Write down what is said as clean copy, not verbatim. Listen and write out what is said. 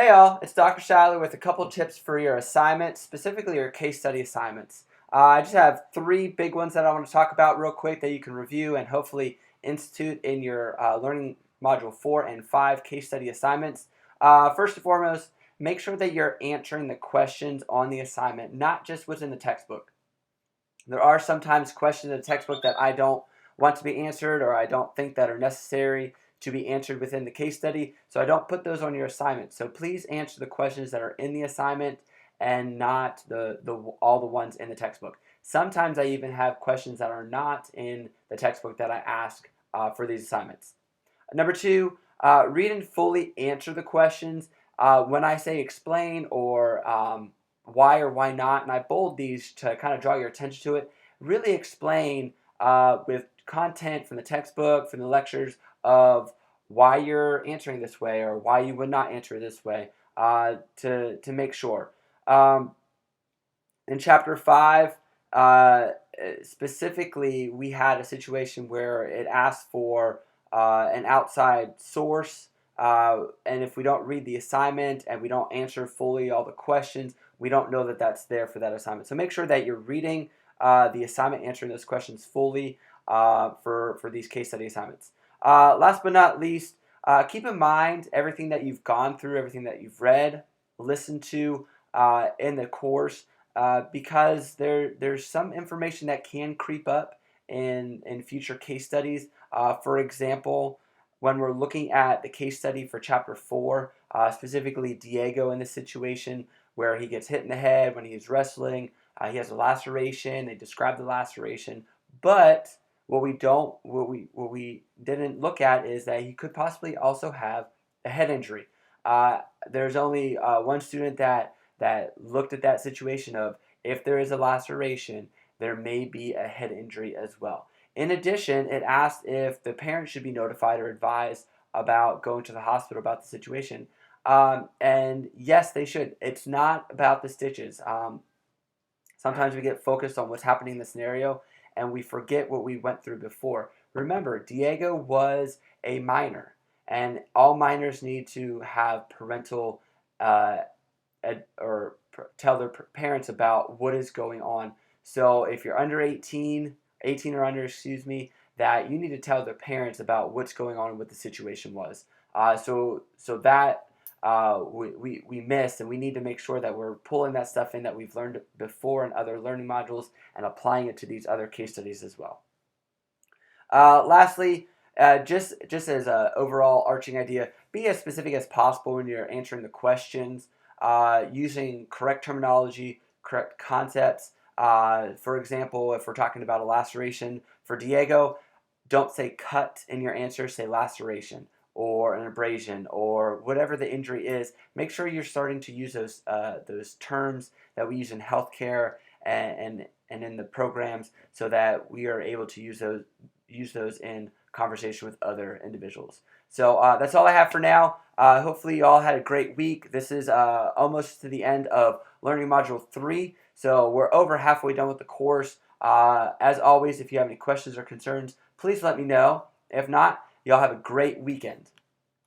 Hey all, it's Dr. Shiler with a couple tips for your assignments, specifically your case study assignments. I just have three big ones that I want to talk about real quick that you can review and hopefully institute in your Learning Module 4 and 5 case study assignments. First and foremost, make sure that you're answering the questions on the assignment, not just what's in the textbook. There are sometimes questions in the textbook that I don't want to be answered or I don't think that are necessary to be answered within the case study, so I don't put those on your assignment. So please answer the questions that are in the assignment and not all the ones in the textbook. Sometimes I even have questions that are not in the textbook that I ask for these assignments. Number two, read and fully answer the questions. When I say explain or why or why not, and I bold these to kind of draw your attention to it, really explain with content from the textbook, from the lectures, of why you're answering this way or why you would not answer this way to make sure. In chapter 5, specifically, we had a situation where it asked for an outside source, and if we don't read the assignment and we don't answer fully all the questions, we don't know that that's there for that assignment. So make sure that you're reading the assignment, answering those questions fully for these case study assignments. Last but not least, keep in mind everything that you've gone through, everything that you've read, listened to in the course, because there's some information that can creep up in future case studies. For example, when we're looking at the case study for chapter 4, specifically Diego in this situation where he gets hit in the head when he's wrestling, he has a laceration. They describe the laceration, but what we didn't look at is that he could possibly also have a head injury. There's only one student that looked at that situation of if there is a laceration, there may be a head injury as well. In addition, it asked if the parents should be notified or advised about going to the hospital about the situation. And yes, they should. It's not about the stitches. Sometimes we get focused on what's happening in the scenario and we forget what we went through before. Remember, Diego was a minor, and all minors need to have parental tell their parents about what is going on. So if you're under 18 or under, excuse me, that you need to tell their parents about what's going on and what the situation was. So that we missed, and we need to make sure that we're pulling that stuff in that we've learned before in other learning modules and applying it to these other case studies as well. Lastly, just as an overall arching idea, be as specific as possible when you're answering the questions, using correct terminology, correct concepts. For example, if we're talking about a laceration for Diego, don't say cut in your answer, say laceration or an abrasion or whatever the injury is. Make sure you're starting to use those terms that we use in healthcare and in the programs, so that we are able to use those in conversation with other individuals. So that's all I have for now. Hopefully you all had a great week. This is almost to the end of Learning Module 3, so we're over halfway done with the course. As always, if you have any questions or concerns, please let me know. If not, y'all have a great weekend.